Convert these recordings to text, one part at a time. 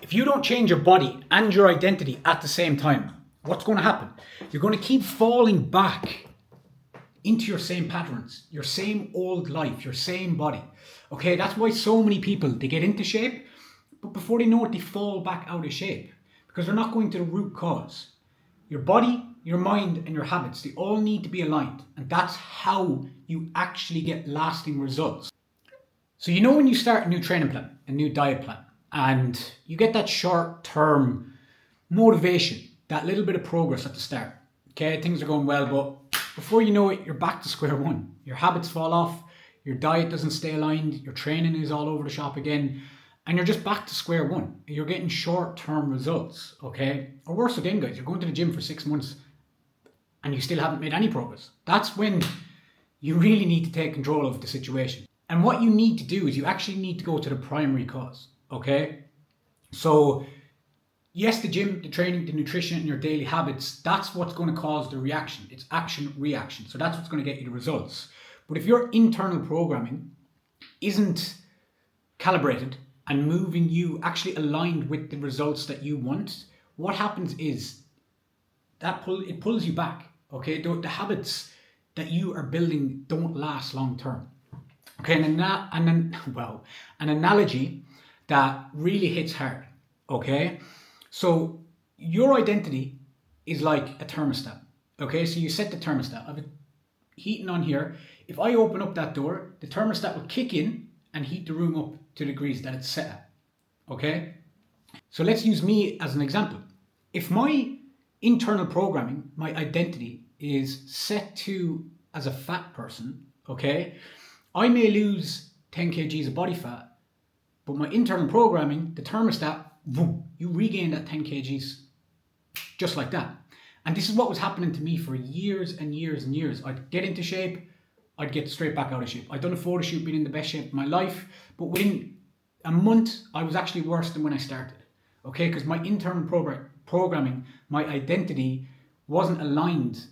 If you don't change your body and your identity at the same time, what's going to happen? You're going to keep falling back into your same patterns, your same old life, your same body. Okay, that's why so many people, they get into shape, but before they know it, they fall back out of shape because they're not going to the root cause. Your body, your mind, and your habits, they all need to be aligned. And that's how you actually get lasting results. So you know when you start a new training plan, a new diet plan, and you get that short-term motivation, that little bit of progress at the start. Okay, things are going well, but before you know it, you're back to square one. Your habits fall off, your diet doesn't stay aligned, your training is all over the shop again, and you're just back to square one. You're getting short-term results, okay? Or worse again, guys, you're going to the gym for 6 months and you still haven't made any progress. That's when you really need to take control of the situation. And what you need to do is you actually need to go to the primary cause, okay? So yes, the gym, the training, the nutrition, and your daily habits, that's what's going to cause the reaction. It's action, reaction. So that's what's going to get you the results. But if your internal programming isn't calibrated and moving you actually aligned with the results that you want, what happens is that it pulls you back. Okay, the habits that you are building don't last long term. Okay, an analogy that really hits hard. Okay, so your identity is like a thermostat. Okay, so you set the thermostat. I have it heating on here. If I open up that door, the thermostat will kick in and heat the room up to the degrees that it's set at. Okay, so let's use me as an example. If my internal programming, my identity is set to as a fat person, okay, I may lose 10 kgs of body fat, but my internal programming, the thermostat, boom, you regain that 10 kgs just like that. And this is what was happening to me for years and years and years. I'd get into shape, I'd get straight back out of shape. I'd done a photo shoot, been in the best shape of my life, but within a month, I was actually worse than when I started. Okay, because my internal programming, my identity wasn't aligned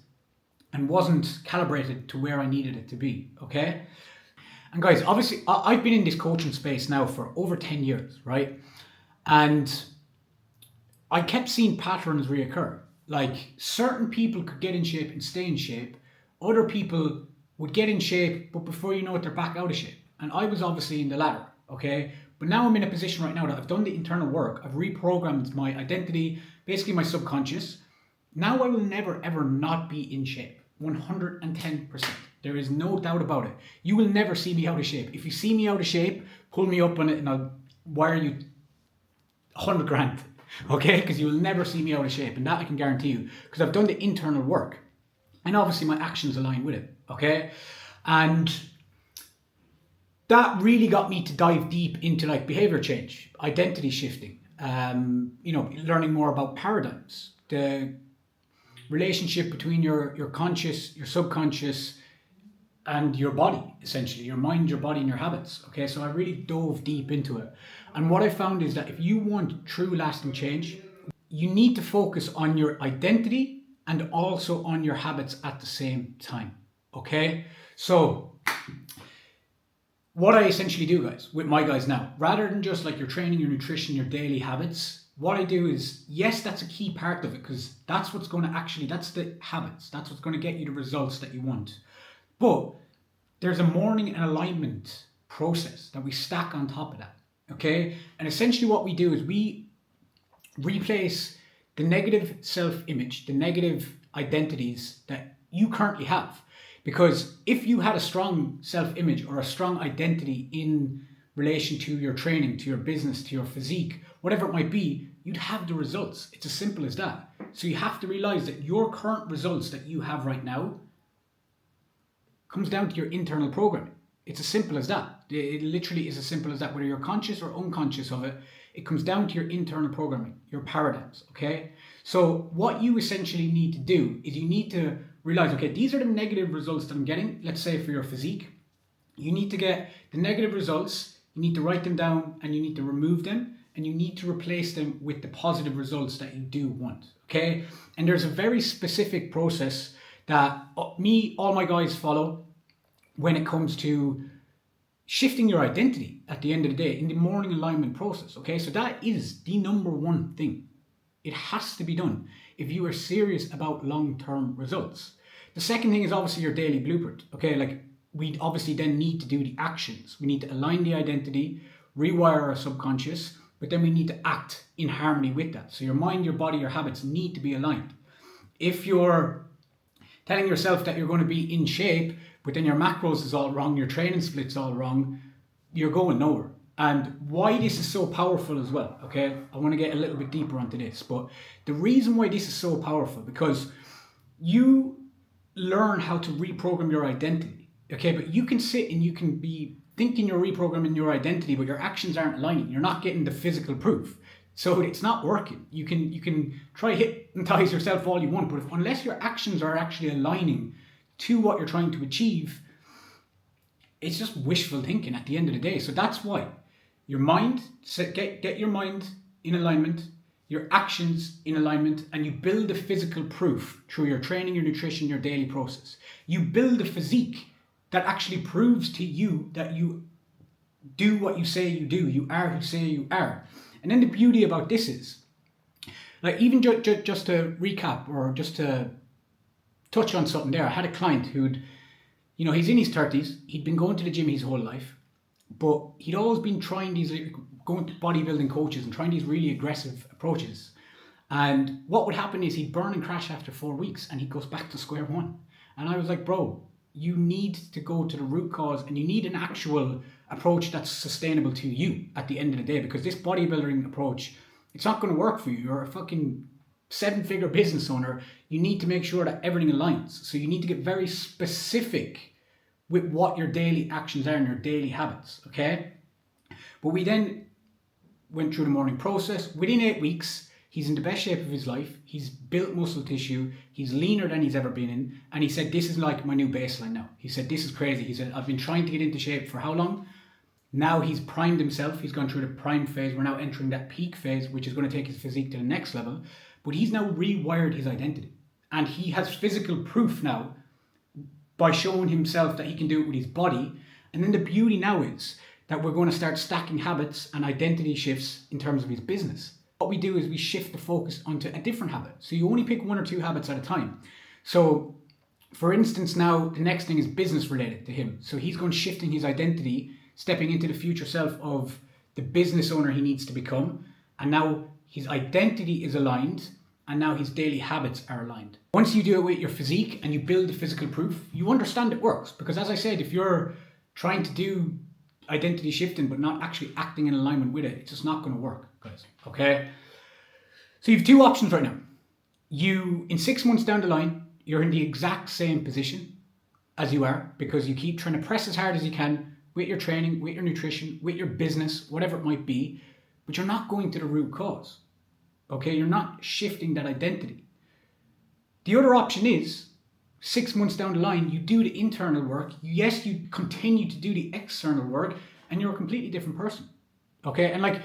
and wasn't calibrated to where I needed it to be. Okay, and guys, obviously, I've been in this coaching space now for over 10 years, right? And I kept seeing patterns reoccur. Like certain people could get in shape and stay in shape. Other people would get in shape, but before you know it, they're back out of shape. And I was obviously in the latter, okay? But now I'm in a position right now that I've done the internal work. I've reprogrammed my identity, basically my subconscious. Now I will never, ever not be in shape. 110%. There is no doubt about it. You will never see me out of shape. If you see me out of shape, pull me up on it and I'll wire you 100 grand. Okay? Because you will never see me out of shape. And that I can guarantee you. Because I've done the internal work. And obviously my actions align with it. Okay? And that really got me to dive deep into like behavior change, identity shifting, learning more about paradigms, the relationship between your conscious, your subconscious, and your body, essentially, your mind, your body, and your habits. Okay, so I really dove deep into it. And what I found is that if you want true lasting change, you need to focus on your identity and also on your habits at the same time. Okay, so what I essentially do, guys, with my guys now, rather than just like your training, your nutrition, your daily habits, what I do is, yes, that's a key part of it because that's what's going to actually, that's the habits. That's what's going to get you the results that you want. But there's a morning and alignment process that we stack on top of that, okay? And essentially what we do is we replace the negative self-image, the negative identities that you currently have. Because if you had a strong self-image or a strong identity in relation to your training, to your business, to your physique, whatever it might be, you'd have the results. It's as simple as that. So you have to realize that your current results that you have right now comes down to your internal programming. It's as simple as that. It literally is as simple as that. Whether you're conscious or unconscious of it, it comes down to your internal programming, your paradigms, okay? So what you essentially need to do is you need to realize, okay, these are the negative results that I'm getting, let's say for your physique. You need to get the negative results, you need to write them down and you need to remove them and you need to replace them with the positive results that you do want, okay? And there's a very specific process that all my guys follow when it comes to shifting your identity at the end of the day in the morning alignment process. Okay, so that is the number one thing. It has to be done if you are serious about long-term results. The second thing is obviously your daily blueprint. Okay, like we obviously then need to do the actions. We need to align the identity, rewire our subconscious, but then we need to act in harmony with that. So your mind, your body, your habits need to be aligned. If you're telling yourself that you're going to be in shape, but then your macros is all wrong, your training split's all wrong, you're going nowhere. And why this is so powerful as well, okay? I want to get a little bit deeper onto this, but the reason why this is so powerful, because you learn how to reprogram your identity, okay? But you can sit and you can be thinking you're reprogramming your identity, but your actions aren't aligning. You're not getting the physical proof. So it's not working. You can try hypnotize yourself all you want, but unless your actions are actually aligning to what you're trying to achieve, it's just wishful thinking at the end of the day. So that's why your mind, get your mind in alignment, your actions in alignment, and you build the physical proof through your training, your nutrition, your daily process. You build a physique that actually proves to you that you do what you say you do. You are who you say you are. And then the beauty about this is, like, even just to recap or just to touch on something there, I had a client who'd, he's in his 30s, he'd been going to the gym his whole life, but he'd always been trying going to bodybuilding coaches and trying these really aggressive approaches. And what would happen is he'd burn and crash after 4 weeks and he goes back to square one. And I was like, bro, you need to go to the root cause and you need an actual approach that's sustainable to you at the end of the day, because this bodybuilding approach, it's not going to work for you. You're a fucking 7-figure business owner. You need to make sure that everything aligns. So you need to get very specific with what your daily actions are and your daily habits, okay? But we then went through the morning process. Within 8 weeks, he's in the best shape of his life. He's built muscle tissue. He's leaner than he's ever been in. And he said, this is like my new baseline now. He said, this is crazy. He said, I've been trying to get into shape for how long? Now he's primed himself. He's gone through the prime phase. We're now entering that peak phase, which is going to take his physique to the next level. But he's now rewired his identity. And he has physical proof now by showing himself that he can do it with his body. And then the beauty now is that we're going to start stacking habits and identity shifts in terms of his business. What we do is we shift the focus onto a different habit. So you only pick 1 or 2 habits at a time. So for instance, now the next thing is business related to him. So he's going shifting his identity, stepping into the future self of the business owner he needs to become. And now his identity is aligned and now his daily habits are aligned. Once you do it with your physique and you build the physical proof, you understand it works. Because as I said, if you're trying to do identity shifting but not actually acting in alignment with it, it's just not going to work, guys. Okay? So you have 2 options right now. You, in 6 months down the line, you're in the exact same position as you are because you keep trying to press as hard as you can with your training, with your nutrition, with your business, whatever it might be, but you're not going to the root cause. Okay? You're not shifting that identity. The other option is 6 months down the line, you do the internal work. Yes, you continue to do the external work and you're a completely different person. Okay? And like,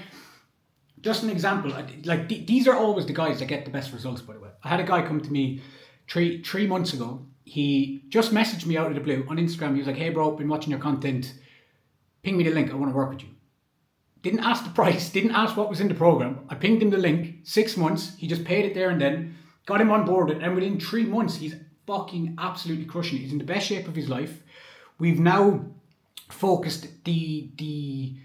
just an example, like these are always the guys that get the best results, by the way. I had a guy come to me three months ago. He just messaged me out of the blue on Instagram. He was like, hey bro, been watching your content. Ping me the link. I want to work with you. Didn't ask the price. Didn't ask what was in the program. I pinged him the link. 6 months. He just paid it there and then. Got him on board. And within 3 months, he's fucking absolutely crushing it. He's in the best shape of his life. We've now focused the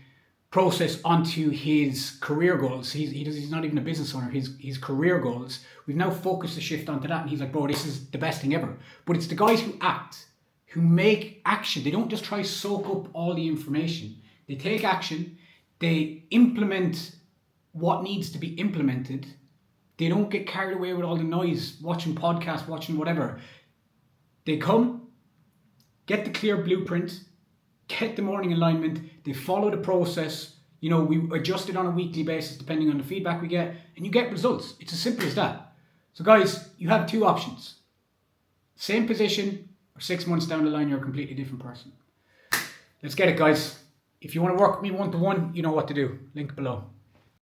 process onto his career goals. He's not even a business owner. His career goals. We've now focused the shift onto that. And he's like, bro, this is the best thing ever. But it's the guys who act, who make action. They don't just try to soak up all the information. They take action. They implement what needs to be implemented. They don't get carried away with all the noise, watching podcasts, watching whatever. They come, get the clear blueprint, get the morning alignment, they follow the process. We adjust it on a weekly basis depending on the feedback we get, and you get results. It's as simple as that. So guys, you have 2 options. Same position, or 6 months down the line, you're a completely different person. Let's get it, guys. If you want to work with me one-to-one, you know what to do. Link below.